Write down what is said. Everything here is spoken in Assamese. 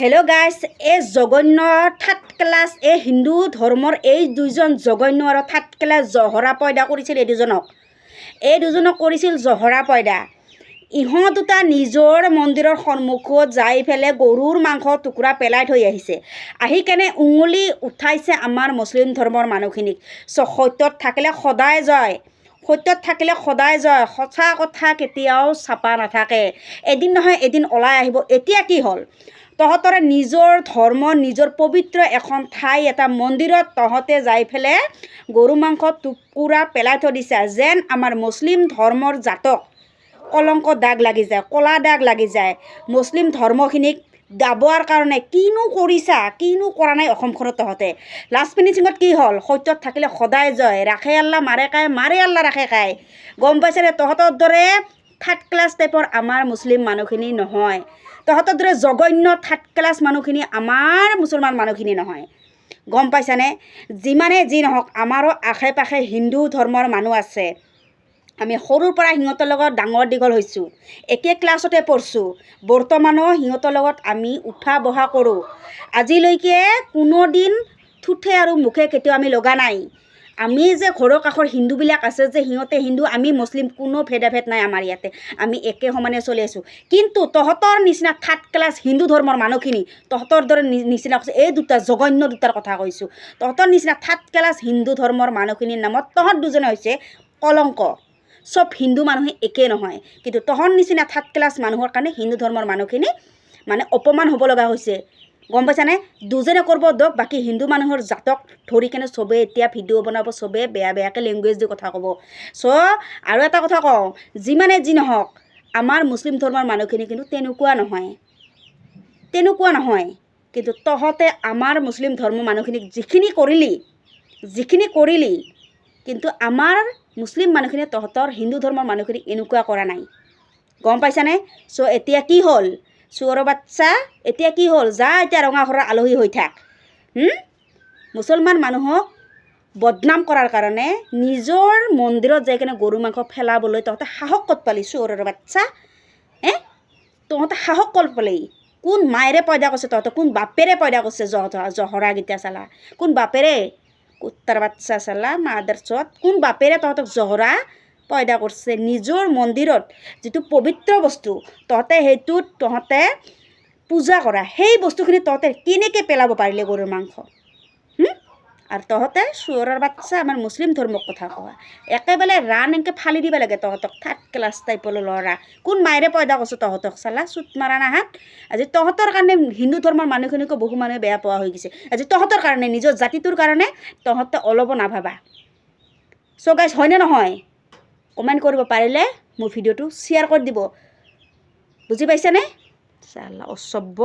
হেল্ল' গাইজ, এই জঘন্য থাৰ্ড ক্লাছ এই হিন্দু ধৰ্মৰ এই দুইজন জঘন্য আৰু থাৰ্ড ক্লাছ জহৰা পয়দা কৰিছিল। এই দুজনক কৰিছিল জহৰা পয়দা। ইহঁত দুটা নিজৰ মন্দিৰৰ সন্মুখত যাই পেলাই গৰুৰ মাংস টুকুৰা পেলাই থৈ আহিছে। আহি কেনে উঙলি উঠাইছে আমাৰ মুছলিম ধৰ্মৰ মানুহখিনিক। সত্যত থাকিলে সদায় জয়, সত্যত থাকিলে সদায় জয়। সঁচা কথা কেতিয়াও চাপা নাথাকে, এদিন নহয় এদিন ওলাই আহিব। এতিয়া কি হ'ল, তহঁতৰে নিজৰ ধৰ্ম, নিজৰ পবিত্ৰ এখন ঠাই এটা মন্দিৰত তহঁতে যাই পেলাই গৰু মাংস টুকুৰা পেলাই থৈ দিছে, যেন আমাৰ মুছলিম ধৰ্মৰ জাতক কলংক দাগ লাগি যায়, ক'লা দাগ লাগি যায়। মুছলিম ধৰ্মখিনিক দাবোৱাৰ কাৰণে কিনো কৰিছা, কিনো কৰা নাই অসমখনত তহঁতে। লাষ্ট ফিনিচিঙত কি হ'ল, সত্যত থাকিলে সদায় জয়। ৰাখে আল্লাহ মাৰে কায়, মাৰে আল্লাহ ৰাখে কায়। গম পাইছেনে? তহঁতৰ দৰে থাৰ্ড ক্লাছ টাইপৰ আমাৰ মুছলিম মানুহখিনি নহয়। তহঁতৰ দৰে জঘন্য থাৰ্ড ক্লাছ মানুহখিনি আমাৰ মুছলমান মানুহখিনি নহয়। গম পাইছানে? যিমানে যি নহওক, আমাৰো আশে পাশে হিন্দু ধৰ্মৰ মানুহ আছে। আমি সৰুৰ পৰা সিহঁতৰ লগত ডাঙৰ দীঘল হৈছোঁ, একে ক্লাছতে পঢ়ছোঁ। বৰ্তমানো সিহঁতৰ লগত আমি উঠা বহা কৰোঁ। আজিলৈকে কোনো দিন ঠোঁটে আৰু মুখে কেতিয়াও আমি লগা নাই। আমি যে ঘৰৰ কাষৰ হিন্দুবিলাক আছে যে সিহঁতে হিন্দু, আমি মুছলিম, কোনো ভেদাভেদ নাই আমাৰ ইয়াতে। আমি একে সমানে চলি আছোঁ। কিন্তু তহঁতৰ নিচিনা থাৰ্ড ক্লাছ হিন্দু ধৰ্মৰ মানুহখিনি, তহঁতৰ দৰে নিচিনা কৈছে, এই দুটা জঘন্য দুটাৰ কথা কৈছোঁ। তহঁতৰ নিচিনা থাৰ্ড ক্লাছ হিন্দু ধৰ্মৰ মানুহখিনিৰ নামত তহঁত দুজনে হৈছে কলংক। চব হিন্দু মানুহে একে নহয়, কিন্তু তহঁত নিচিনা থাৰ্ড ক্লাছ মানুহৰ কাৰণে হিন্দু ধৰ্মৰ মানুহখিনি মানে অপমান হ'ব লগা হৈছে। গম পাইছানে? দুজনে কৰিব দক, বাকী হিন্দু মানুহৰ জাতক ধৰি কেনে চবেই এতিয়া ভিডিঅ' বনাব, চবেই বেয়া বেয়াকৈ লেংগুৱেজ দি কথা ক'ব। আৰু এটা কথা কওঁ, যিমানে যি নহওক আমাৰ মুছলিম ধৰ্মৰ মানুহখিনি কিন্তু তেনেকুৱা নহয়, তেনেকুৱা নহয়। কিন্তু তহঁতে আমাৰ মুছলিম ধৰ্মৰ মানুহখিনিক যিখিনি কৰিলি, কিন্তু আমাৰ মুছলিম মানুহখিনিয়ে তহঁতৰ হিন্দু ধৰ্মৰ মানুহখিনিক এনেকুৱা কৰা নাই। গম পাইছানে? এতিয়া কি হ'ল, চোৰৰ বাচ্চা, এতিয়া কি হ'ল, যা এতিয়া ৰঙা ঘৰৰ আলহী হৈ থাক। মুছলমান মানুহক বদনাম কৰাৰ কাৰণে নিজৰ মন্দিৰত যাই কিনে গৰু মাংস পেলাবলৈ তহঁতে সাহস ক'ত পালি? চোৰৰ বাচ্চা, তহঁতে সাহস ক'ত পালি? কোন মায়েৰে পয়দা কৰিছে তহঁতক? কোন বাপেৰে পয়দা কৰিছে জহৰাগীতা চালা? কোন বাপেৰে? কুত্তাৰ বাচ্চা চালা মাদাৰ চত, কোন বাপেৰে তহঁতক জহৰা পয়দা কৰিছে? নিজৰ মন্দিৰত যিটো পবিত্ৰ বস্তু তহঁতে সেইটোত তহঁতে পূজা কৰা, সেই বস্তুখিনি তহঁতে কেনেকৈ পেলাব পাৰিলে গৰুৰ মাংস? আৰু তহঁতে চোৰৰ বাচ্চা আমাৰ মুছলিম ধৰ্মক কথা কোৱা, একেবাৰে ৰান এনেকৈ ফালি দিব লাগে তহঁতক। থাৰ্ড ক্লাছ টাইপৰ ল'ৰা, কোন মায়েৰে পয়দা কৰিছোঁ তহঁতক চালা? চুট মাৰা নাহাত। আজি তহঁতৰ কাৰণে হিন্দু ধৰ্মৰ মানুহখিনিকো বহু মানুহে বেয়া পোৱা হৈ গৈছে। আজি তহঁতৰ কাৰণে, নিজৰ জাতিটোৰ কাৰণে তহঁতে অলপো নাভাবা। গাইজ, হয়নে নহয়? কমেণ্ট কৰিব পাৰিলে মোৰ ভিডিঅ'টো শ্বেয়াৰ কৰি দিব। বুজি পাইছেনে? চালা অসভ্য।